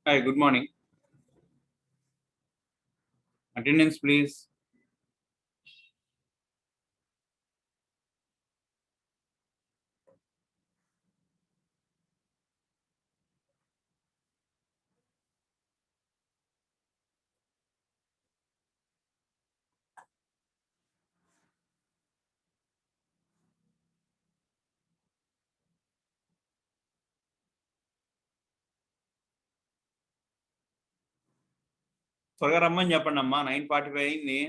Hi, good morning. Attendance, please. త్వరగా రమ్మని చెప్పండి అమ్మా. 9:45 అయింది.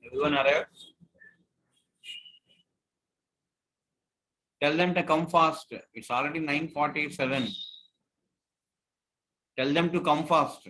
Everyone arrived? Tell them to come fast. It's already 9:47. Tell them to come fast.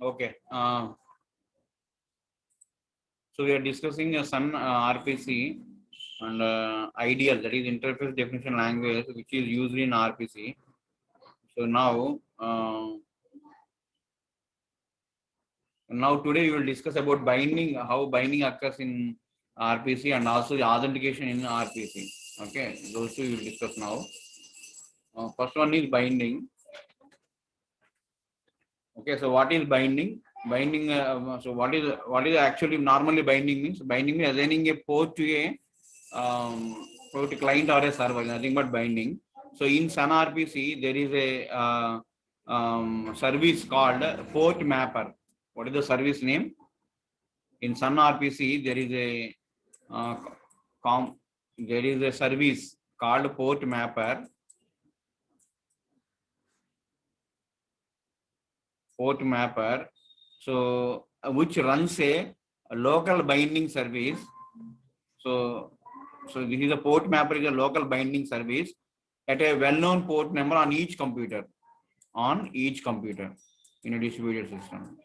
Okay. So we are discussing a Sun RPC and ideal, that is interface definition language, which is used in RPC. So now today we will discuss about binding, how binding occurs in RPC and also the authentication in RPC. Okay, those two we will discuss now. First one is binding. Okay, so what is binding? Binding. So what is actually normally binding means? Binding means assigning a port to a client or a server. Nothing but binding. So in Sun RPC there is a service called port mapper. What is the service name? In Sun RPC, there is a service called Port Mapper. Port Mapper, so which runs a local binding service. So this is a Port Mapper is a local binding service at a well-known port number on each computer in a distributed system.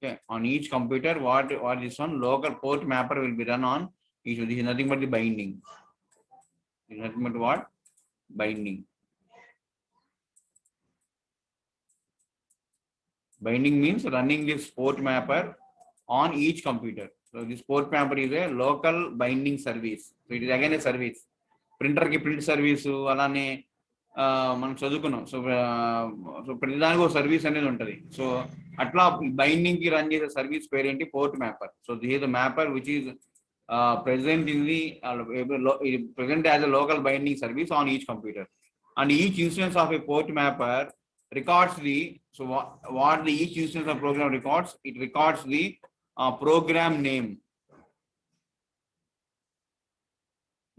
Okay, on each computer, what this one local port mapper will be run on each. This is nothing but the binding. This is nothing but what? Binding. Binding means running this port mapper on each computer. So this port mapper is a local binding service. So it is again a service. Printer ki print service alane మనం చదువుకున్నాం. So ప్రతిదానికి ఒక service అనేది ఉంటుంది. So అట్లా binding కి run చేసే service పేరేంటి? Port mapper. So this is the mapper which is present in the present as a local binding service on each computer, and each instance of a port mapper records the what the each instance of program records. It records the program name.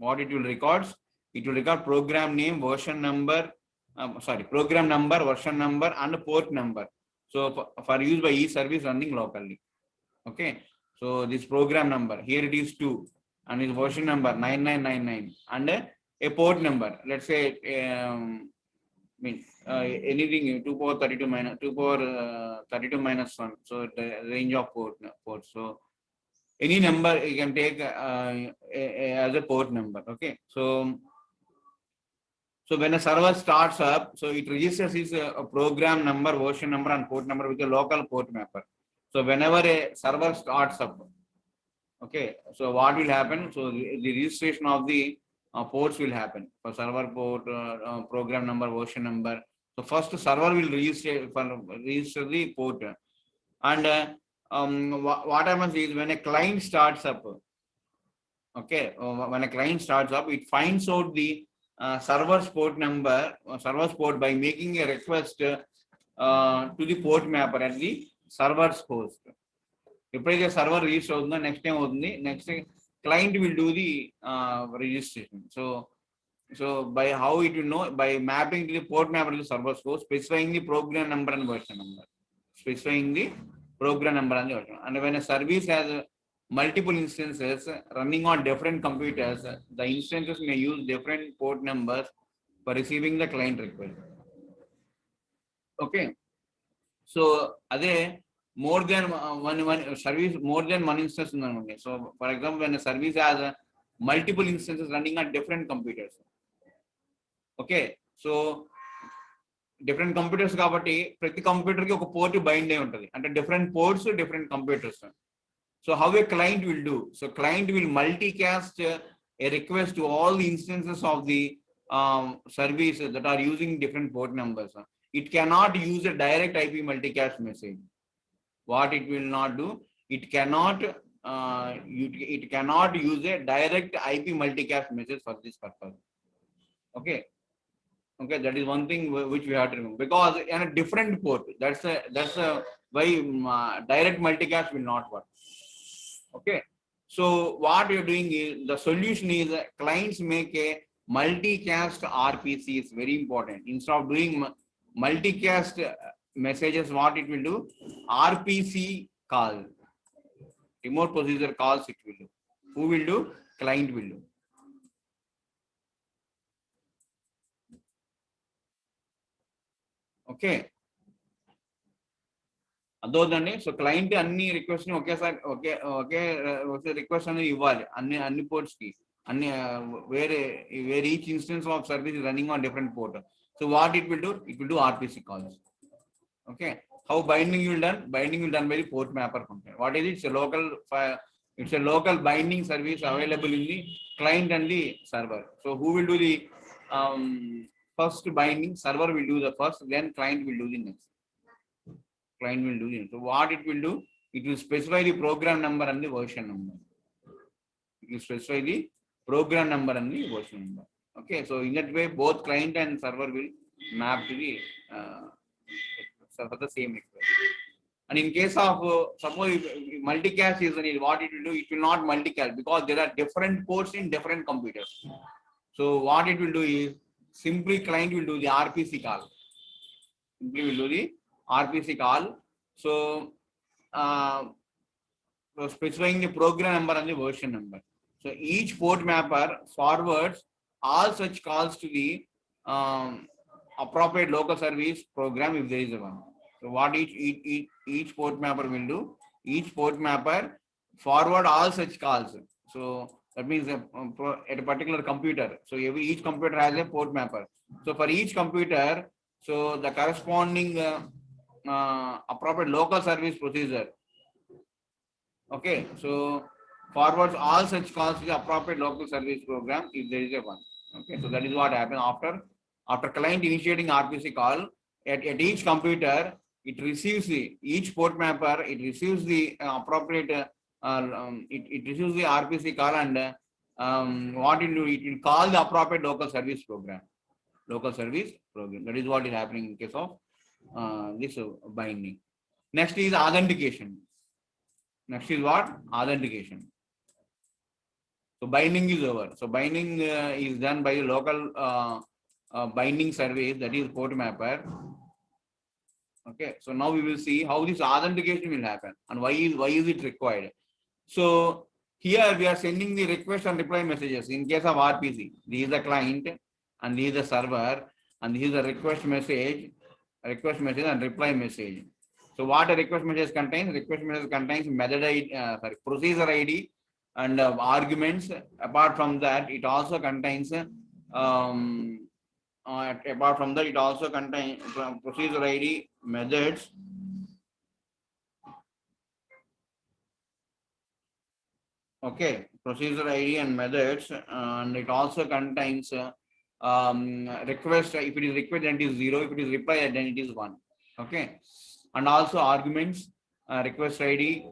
What it will records? It will record program name, version number, program number, version number, and port number. So for use by each service running locally. Okay. So this program number, here it is 2, and its version number 9999, and a port number. Let's say anything 2 power 32 minus 2 power 32 minus 1. So the range of ports. So any number you can take as a port number. Okay. So when a server starts up, so it registers its program number, version number, and port number with a local port mapper. So whenever a server starts up, okay, so what will happen? So the registration of the ports will happen for server port, program number, version number. So first server will register the port, and what happens is when a client starts up, okay, when a client starts up, it finds out the server's port number, server's port by making a request to the port mapper at the server's host. ఎప్పుడైతే server register అవుతుందో next time అవుతుంది, next client will do the registration. So by how it will know? By mapping to the port mapper to the server's host, specifying the program number and version number. And when a service has multiple instances running on different computers, the instances may use different port numbers for receiving the client request. Okay. So ade more than one service, more than one instance. So for example, when a service has multiple instances running on different computers. Okay. So different computers kabatti prati computer ki oka port bind ayi untadi, ante different ports, different computers. So how a client will do? So client will multicast a request to all the instances of the services that are using different port numbers. It cannot use a direct IP multicast message. What it will not do? It cannot use a direct IP multicast message for this purpose. Okay. That is one thing which we have to remember, because in a different port, that's why direct multicast will not work. Okay. So what you're doing is, the solution is clients make a multicast RPC. Is very important. Instead of doing multicast messages, what it will do? RPC call, remote procedure calls it will do. Who will do? Client will do. Okay. అదోదండి. So client అన్ని request ని ఒకేసారి ఒకే request అనేది ఇవ్వాలి అన్ని ports కి, అన్ని వేరే each instance of service running on different port. So what it will do? It will do RPC calls. Okay. How binding will done? Binding will done by the port mapper function. What is it? It's a local binding service available in the client and the server. So who will do the first binding? Server will do the first, then client will do the next. So what it will do? It will specify the program number and the version number. Okay. So in that way, both client and server will map to the for the same request. And in case of suppose multicast is what it will do, it will not multicast because there are different ports in different computers. So what it will do is simply client will do the RPC call. Simply will do the RPC call. So specifying the program number and the version number. So each port mapper forwards all such calls to the appropriate local service program if there is a one. So what each port mapper will do, each port mapper forward all such calls. So that means at a particular computer. So each computer has a port mapper. So for each computer, so the corresponding appropriate local service procedure. Okay, so forwards all such calls to the appropriate local service program if there is a one. Okay, so that is what happens after client initiating RPC call at each computer. It receives each port mapper. It receives the appropriate. It receives the RPC call and what it will do? It will call the appropriate local service program. Local service program. That is what is happening in case of this binding. Next is authentication. Next is what? Authentication. So binding is over. So binding is done by the local binding service, that is port mapper. Okay. So now we will see how this authentication will happen and why is it required. So here we are sending the request and reply messages in case of RPC. This is the client and this is the server and this is the request message and reply message. So what a request message contains? Request message contains method ID, procedure ID and arguments. Apart from that, it also contains procedure ID, methods, okay, procedure ID and methods, and it also contains request. If it is request, then it is 0. If it is reply, then it is 1. Okay, and also arguments, request ID,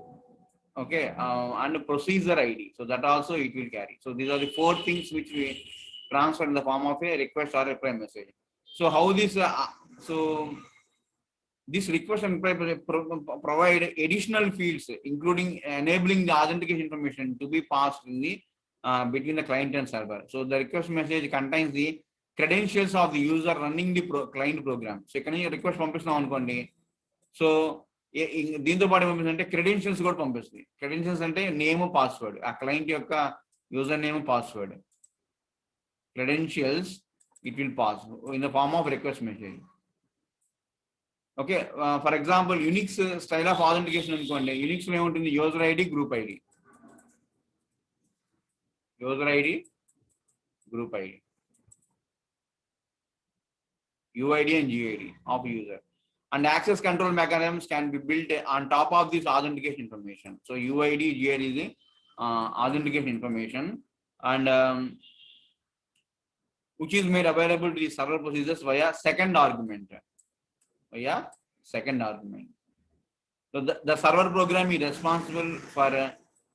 okay, and procedure ID. So that also it will carry. So these are the 4 things which we transfer in the form of a request or reply message. So how this this request and reply provide additional fields, including enabling the authentication information to be passed in the between the client and server. So the request message contains the credentials of the user running the client program. So can you request పంపిస్తున్నాం అనుకోండి. So దీంతో పాటు పంపిస్తుంటే credentials కూడా పంపిస్తుంది. Credentials అంటే name password, ఆ client యొక్క user name password. Credentials it will pass in the form of request message. Okay, for example, Unix style of authentication అనుకోండి. Unix లో ఏముంటుంది? User ID, group ID. User ID, group ID, UID and GID of user. And access control mechanisms can be built on top of this authentication information. So UID, GID is the authentication information and which is made available to the server procedures via second argument. So the server program is responsible for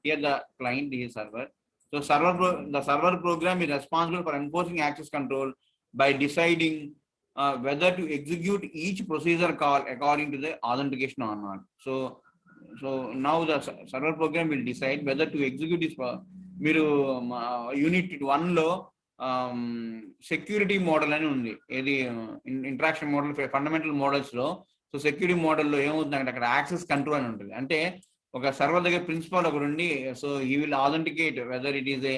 here the client is server. So the server program is responsible for enforcing access control by deciding whether to execute each procedure call according to the authentication or not. So now the server program will decide whether to execute this. మీరు unit 1లో security model అని ఉంది. ఏది interaction model, fundamental models లో. So security మోడల్లో ఏమవుతుందంటే అక్కడ access control అని ఉంటుంది. అంటే ఒక సర్వర్ దగ్గర ప్రిన్సిపల్ ఒకటి ఉండి, so he will authenticate whether it is a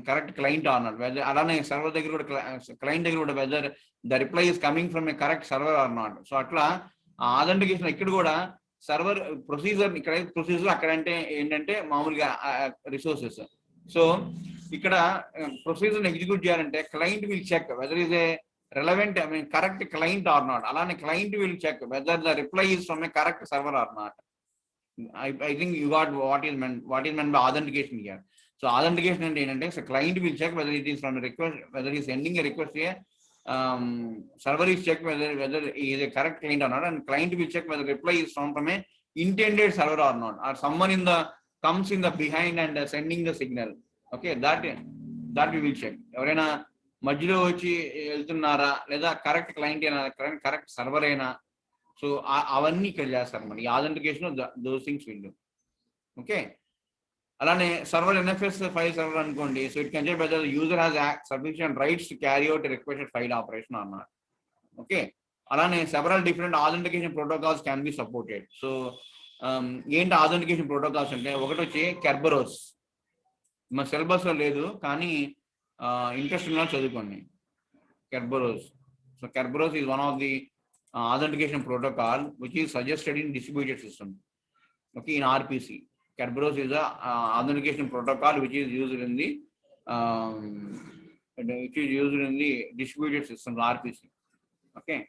correct client or not. Whether అలానే సర్వర్ దగ్గర కూడా క్లయింట్ దగ్గర కూడా whether the reply is coming from a correct server or not. So అట్లా ఆథెంటికేషన్ ఇక్కడ కూడా సర్వర్ ప్రొసీజర్, ఇక్కడ ప్రొసీజర్ అక్కడ అంటే ఏంటంటే మామూలుగా రిసోర్సెస్. సో ఇక్కడ ప్రొసీజర్ ఎగ్జిక్యూట్ చేయాలంటే client will check whether is a relevant, I mean correct client or not. Alane client will check whether the reply is from a correct server or not. I think you got what is meant by authentication here. So authentication and ఏంటంటే so client will check whether it is from a request, whether he is sending a request here, server is check whether he is a correct client or not, and client will check whether reply is from a intended server or not, or someone in the comes in the behind and sending the signal. Okay, that we will check. ఎవరైనా మధ్యలో వచ్చి వెళ్తున్నారా, లేదా correct client అయినా, correct server అయినా, so అవన్నీ ఇక్కడ చేస్తారు మరి authentication those things will do. Okay, అలానే సర్వర్ ఎన్ఎఫ్ఎస్ ఫైల్ సర్వర్ అనుకోండి, so it can check whether user has sufficient rights to carry out requested file operation అన్నారు. ఓకే, అలానే several different authentication protocols can be supported. So ఏంటి authentication protocols అంటే, ఒకటి వచ్చి కెర్బరోస్, మా syllabus లో లేదు కానీ ఇంట్రెస్ట్ ఉన్న చదువుకోండి Kerberos. So Kerberos is one of the authentication protocol which is suggested in distributed system. Okay, in RPC, Kerberos is a authentication protocol which is used in the distributed systems, RPC. Okay,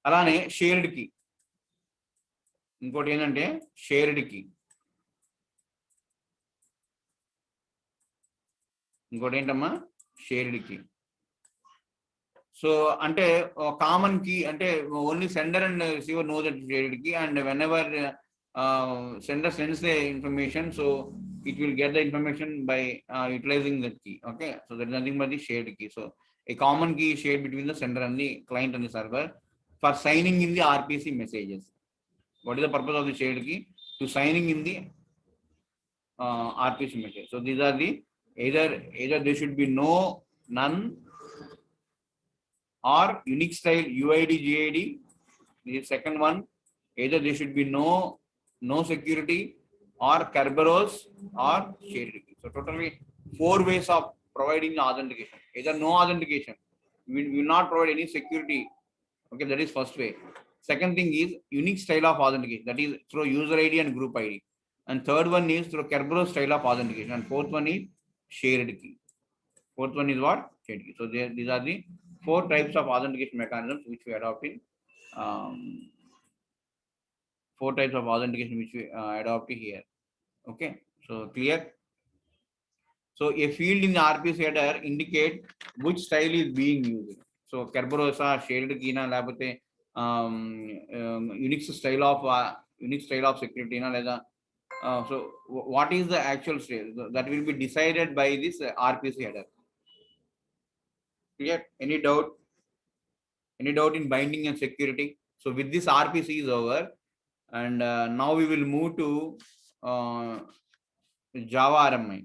అలానే shared key, ఇంకోటి ఏంటంటే shared key, ఇంకోటి ఏంటమ్మా shared key. So అంటే common key అంటే only sender and receiver know that shared key, and whenever sender sends the information, so it will get the information by utilizing that key. Okay, so there is nothing but the shared key. So a common key is shared between the sender and the client and the server for signing in the RPC messages. What is the purpose of the shared key? To signing in the RPC message. So these are the either there should be no, none, or unique style UID GID. The second one, either there should be no security, or Kerberos, or shared key. So totally 4 ways of providing authentication. Either no authentication, we will not provide any security. Okay, that is first way. Second thing is unique style of authentication, that is through user ID and group ID. And third one is through Kerberos style of authentication. And fourth one is shared key. Fourth one is what? Shared key. So these are the 4 types of authentication mechanisms which we adopt in 4 types of authentication which we adopt here. Okay, so clear? So a field in the RPC header indicate which style is being used. So Kerberos, shared key na, లేకపోతే unique style of security na, లేదా so what is the actual style that will be decided by this RPC header. Clear? Any doubt in binding and security? So with this RPC is over, and now we will move to Java RMI.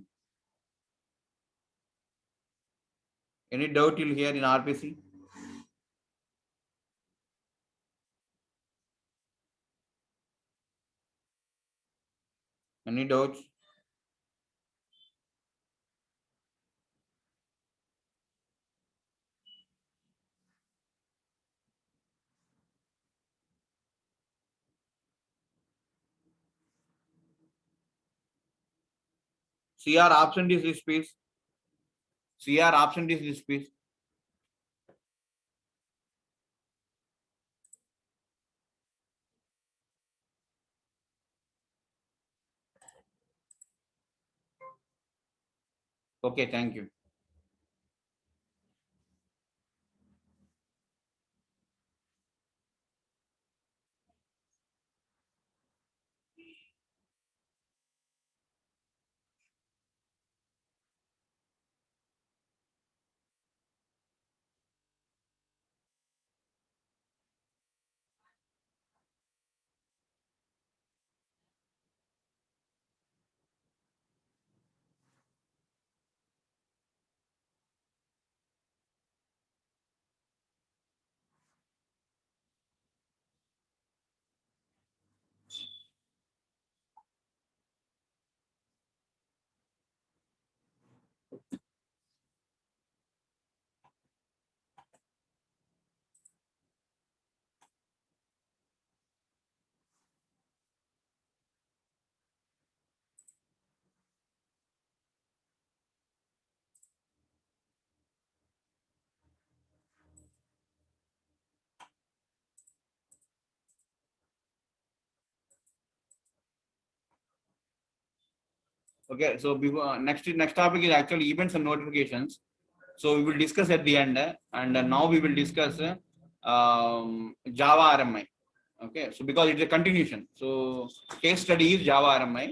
Any doubt you'll hear in RPC? Any doubts? CR absent is this piece. CR absent is this piece. Okay, thank you. Okay, so before next topic is actually events and notifications. So we will discuss at the end, and now we will discuss Java RMI. Okay, so because it's a continuation, so case study is Java RMI.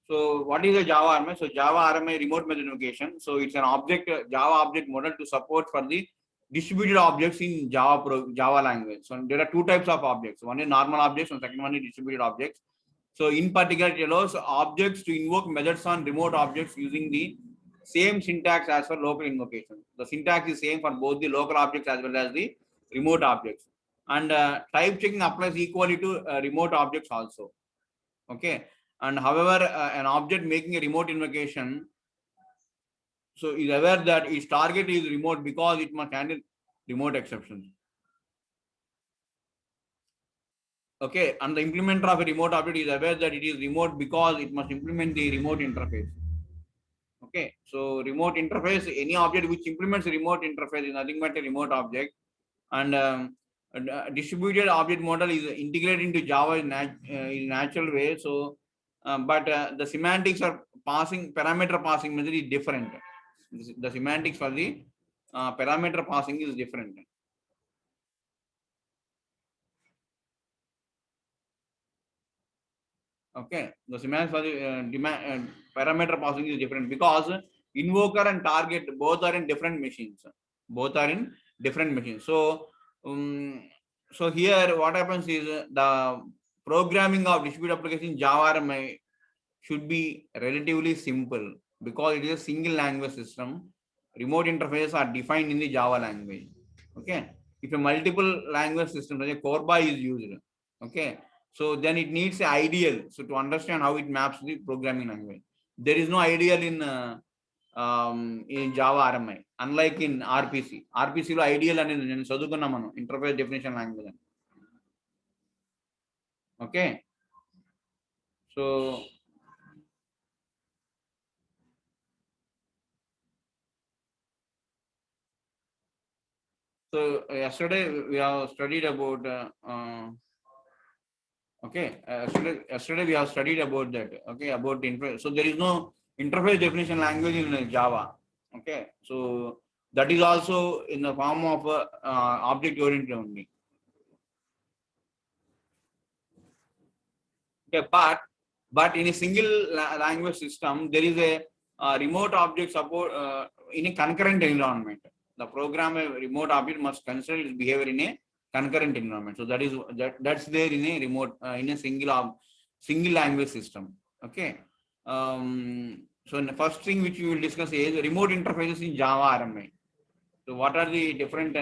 So what is a Java RMI? So Java RMI remote method invocation. So it's an object Java object model to support for the distributed objects in Java language. So there are two types of objects. One is normal objects, and second one is distributed objects. So in particular, it allows objects to invoke methods on remote objects using the same syntax as for local invocation. The syntax is same for both the local objects as well as the remote objects. And type checking applies equally to remote objects also. Okay. And however, an object making a remote invocation, so is aware that its target is remote because it must handle remote exceptions. Okay, and the implementer of a remote object is aware that it is remote because it must implement the remote interface. Okay, so remote interface, any object which implements a remote interface is nothing but a remote object. And distributed object model is integrated into Java in natural way. So, but the semantics are parameter passing method is different. The semantics for the parameter passing is different. Okay, the semantics for the parameter passing is different because invoker and target both are in different machines. Both are in different machines. So, so here what happens is the programming of distributed application Java RMI should be relatively simple because it is a single language system. Remote interfaces are defined in the Java language. Okay, if a multiple language system such as Corba is used, okay, so then it needs an ideal. So to understand how it maps the programming language, there is no ideal in Java RMI, unlike in RPC. RPC lo ideal అనేది నేను చదువుకున్నా మనం interface definition language. Okay, so yesterday we have studied about yesterday we have studied about that. Okay, about the interface. So there is no interface definition language in Java. Okay, so that is also in the form of object oriented only. Okay, but in a single language system there is a remote object support in a concurrent environment. The program remote object must consider its behavior in a concurrent environment. So that's there in a remote in a single language system. Okay. So the first thing which we will discuss is remote interfaces in Java RMI. So what are the different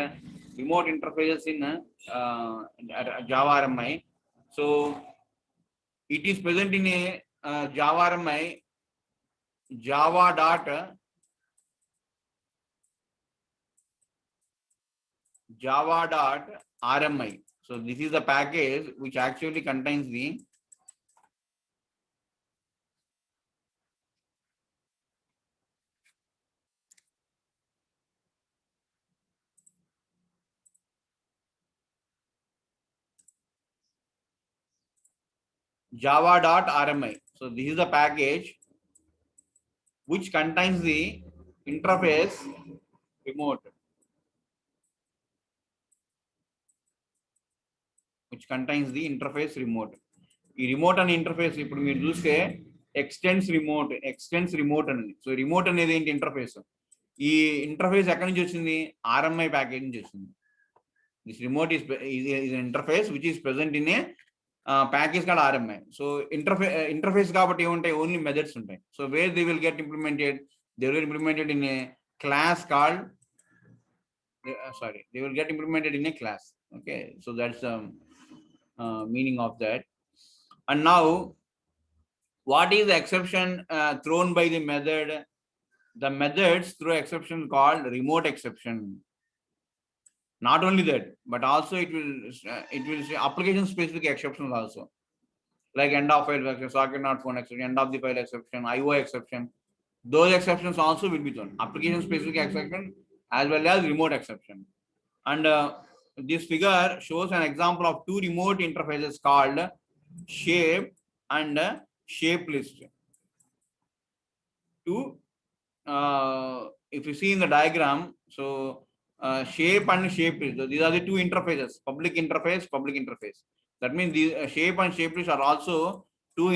remote interfaces in Java RMI? So it is present in a Java RMI java.rmi. So this is the package which actually contains the java.rmi. So this is the package which contains the interface remote. Which contains the interface remote. ఈ remote అనే interface ఇప్పుడు మీరు చూస్తే ఎక్స్టెన్స్ remote అనేది. So remote అనేది ఏంటి? Interface. ఈ interface ఎక్కడి నుంచి వచ్చింది? ఆర్ఎంఐ ప్యాకేజ్ నుంచి వచ్చింది. This remote is interface which is present in a package called RMI. So interface కాబట్టి ఏముంటాయి? ఓన్లీ మెథడ్స్ ఉంటాయి. So where they will get implemented? They will implemented in a class called they will get implemented in a class. Okay, so that's the meaning of that. And now what is the exception thrown by the method? The methods throw exception called remote exception. Not only that, but also it will say application specific exceptions also, like end of file exception, socket not found exception, end of the file exception, IO exception. Those exceptions also will be thrown. Application specific exception as well as remote exception. And this figure shows an example of two remote interfaces called shape and shape list. If you see in the diagram, so shape and shape list, so these are the two interfaces, public interface. That means the shape and shape list are also two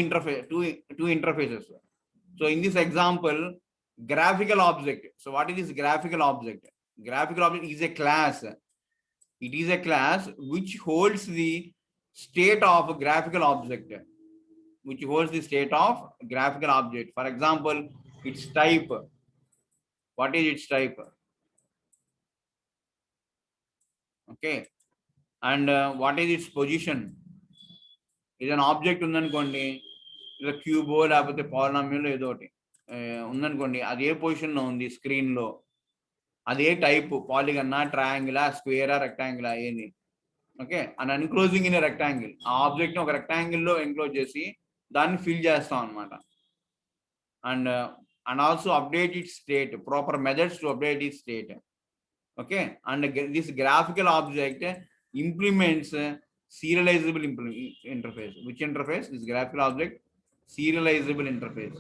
interfaces. So in this example, graphical object. So what is this graphical object? Graphical object is a class. It is a class which holds the state of a graphical object, which holds the state of graphical object. For example, its type. What is its type? Okay. And what is its position? ఇది an object ఉందనుకోండి, ఇలా క్యూబో లేకపోతే polynomial ఏదో ఒకటి ఉందనుకోండి, అది ఏ పొజిషన్లో ఉంది స్క్రీన్లో, అదే టైప్, పాలిగన్నా, ట్రయాంగిలా, స్క్వేరా, రెక్టాంగిలా ఏంది. Okay. And enclosing in rectangle, ఆ ఆబ్జెక్ట్ని ఒక రెక్టాంగిల్లో ఎన్క్లోజ్ చేసి దాన్ని ఫిల్ చేస్తాం అనమాట. And also update it state, proper methods to update it state. Okay, and this graphical object implements serializable interface. Which interface? This graphical object, serializable interface.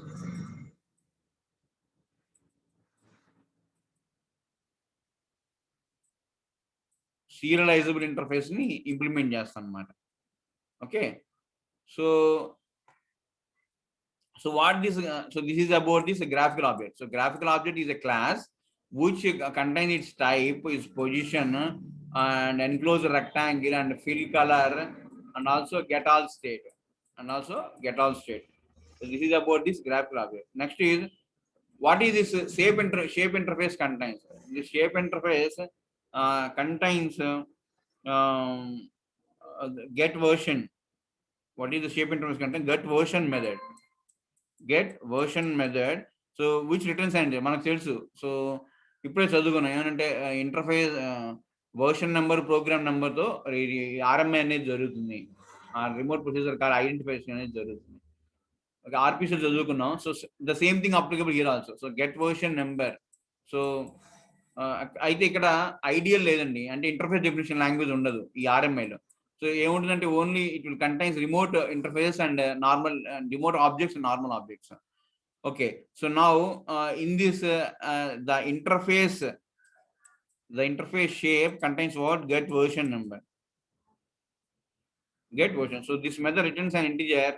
Serializable interface ni implement chestam annamata. Okay, so what this so this is about this graphical object. So graphical object is a class which contains its type, its position, and enclosed rectangle, and fill color, and also get all state, So this is about this graphical object. Next is, what is this shape interface contains? This shape interface contains get version. What is the shape interface contains? Get version method. So which returns and manaku telusu. So ఇప్పుడే చదువుకున్నాం ఏమంటే interface version number, programme నెంబర్తో RMI అనేది జరుగుతుంది, remote procedure call identification అనేది జరుగుతుంది. Okay, RPC చదువుకున్నాం. So the same thing applicable here also. So get version number. So అయితే ఇక్కడ ఐడియల్ లేదండి, అంటే ఇంటర్ఫేస్ డెఫినేషన్ లాంగ్వేజ్ ఉండదు ఈ ఆర్ఎంఐలో. సో ఏముంటుందంటే only it will contains remote interface and normal remote objects and normal objects. Okay, so now in this the interface shape contains what? Get version number. Get version. So this method returns an integer.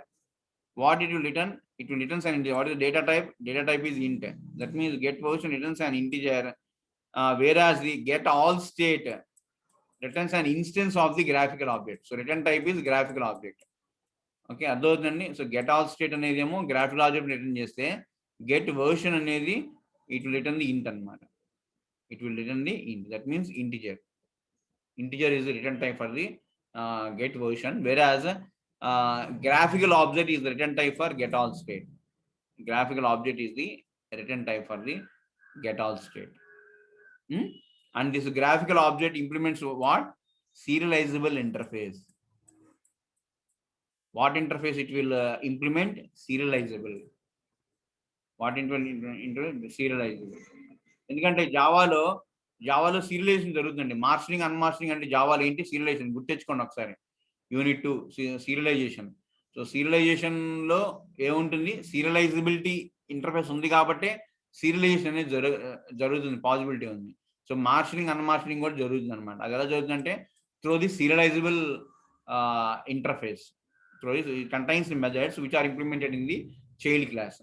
What it will return? It will return an integer. What is the data type? Data type is int. That means get version returns an integer, whereas the get all state returns an instance of the graphical object. So return type is graphical object. Okay, అర్థమవుతుందండి. So get all state అనేది ఏమో graphical object return చేస్తే, get version అనేది it will return the int అనమాట. It will return the int. That means integer. Integer is the return type for the get version, whereas graphical object is the return type for get all state. Graphical object is the return type for the get all state. And this graphical object implements what? Serializable interface. What interface it will implement? Serializable. What it will implement? Serializable. ఎందుకంటే జావాలో serialization జరుగుతుందండి. మార్చరింగ్, అన్మార్చరింగ్ అంటే జావాలో ఏంటి? Serialization. గుర్తెచ్చుకోండి ఒకసారి. Unit 2 serialization. So సీరియలైజేషన్లో ఏముంటుంది? Serializability interface ఉంది కాబట్టి serialization అనేది జరుగుతుంది, పాసిబిలిటీ ఉంది. సో మార్చరింగ్, అన్మార్చరింగ్ కూడా జరుగుతుంది అనమాట. అది ఎలా జరుగుతుందంటే through the serializable interface. It contains the methods which are implemented in the child class.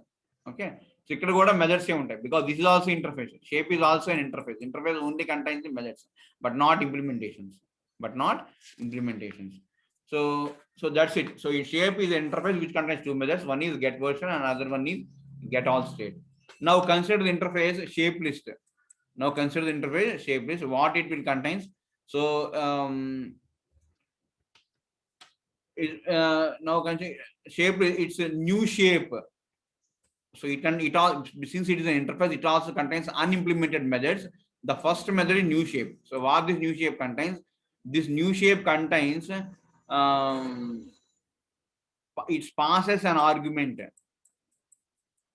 Okay, so ఇక్కడ కూడా మెథడ్స్ ఏ ఉంటాయి, because this is also interface. Shape is also an interface. Interface only contains the methods but not implementations. So that's it. So shape is an interface which contains two methods. One is get version and another one is get all state. Now consider the interface shape list. What it will contains. So now shape, it's a new shape. So it all, since it is an interface, it also contains unimplemented methods. The first method is new shape. So what this new shape contains? This new shape contains it passes an argument,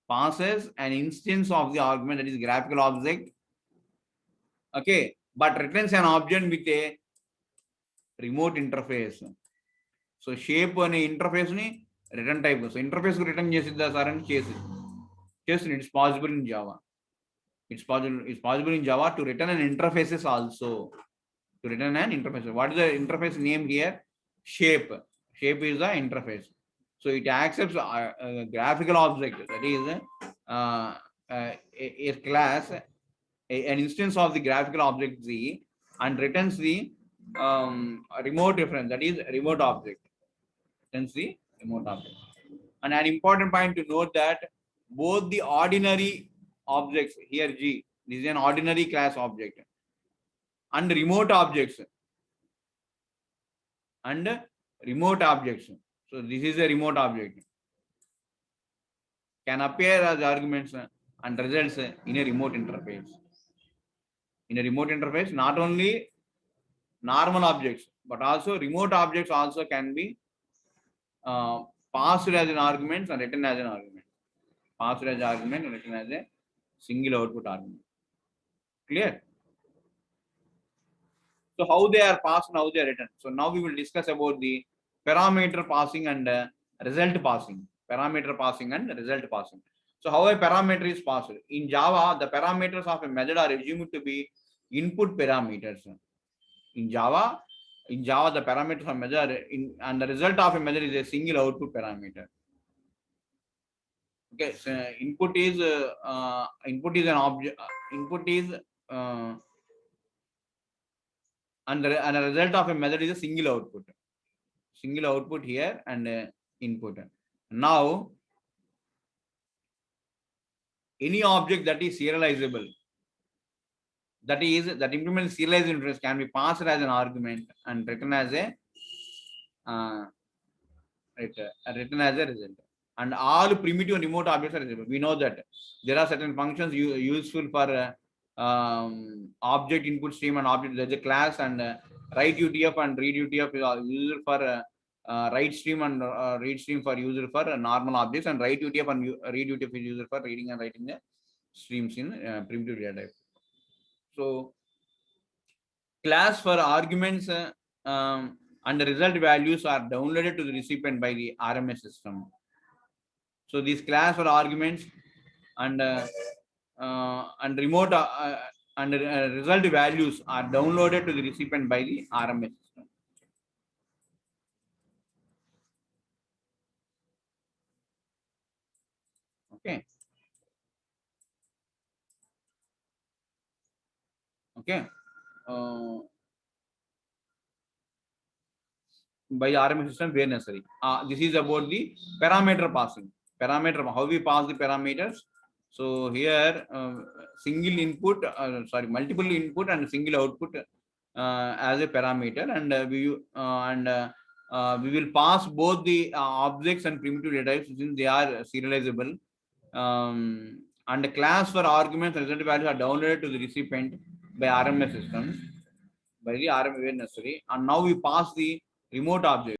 passes an instance of the argument, that is graphical object. Okay, but returns an object with a remote interface. So shape అనే interface ని return type. So interface కు return చేసిద్దా sir అని చేస్తుంది. It's possible in Java. It's possible in Java to return an interfaces also. What is the interface name here? Shape. Shape is the interface. So it accepts graphical object, that is a class, an instance of the graphical object Z, and returns the remote reference, that is remote object, returns the remote object. And an important point to note that both the ordinary objects, here G, this is an ordinary class object, and remote objects, so this is a remote object, can appear as arguments and results in a remote interface. In a remote interface, not only normal objects, but also remote objects also can be passed as an argument and written as an argument. Passed as an argument and written as a single output argument. Clear? So how they are passed and how they are written. So now we will discuss about the parameter passing and result passing. Parameter passing and result passing. So how a parameter is passed? In Java, the parameters of a method are assumed to be input parameters. In Java, the parameters of a method and the result of a method is a single output parameter. Okay, so input is an object. Input is and the result of a method is a single output. Single output here and input. Now, any object that is serializable, that implements serialized interface, can be passed as an argument and written as a result. And all primitive and remote objects are visible. We know that there are certain functions useful for object input stream and object. There's a class and write UTF and read UTF is used for write stream and read stream for user for normal objects, and write UTF and read UTF is used for reading and writing the streams in primitive data type. So class for arguments and the result values are downloaded to the recipient by the RMS system. So these class for arguments and remote and result values are downloaded to the recipient by the RMS system. Okay. Okay. By RMS system where necessary. This is about the parameter passing. Parameter, how we pass the parameters. So here single input, multiple input and single output as a parameter, and we will pass both the objects and primitive data types since they are serializable. And the class for arguments and result values are downloaded to the recipient by RMS systems, by the RMS where necessary. And now we pass the remote object.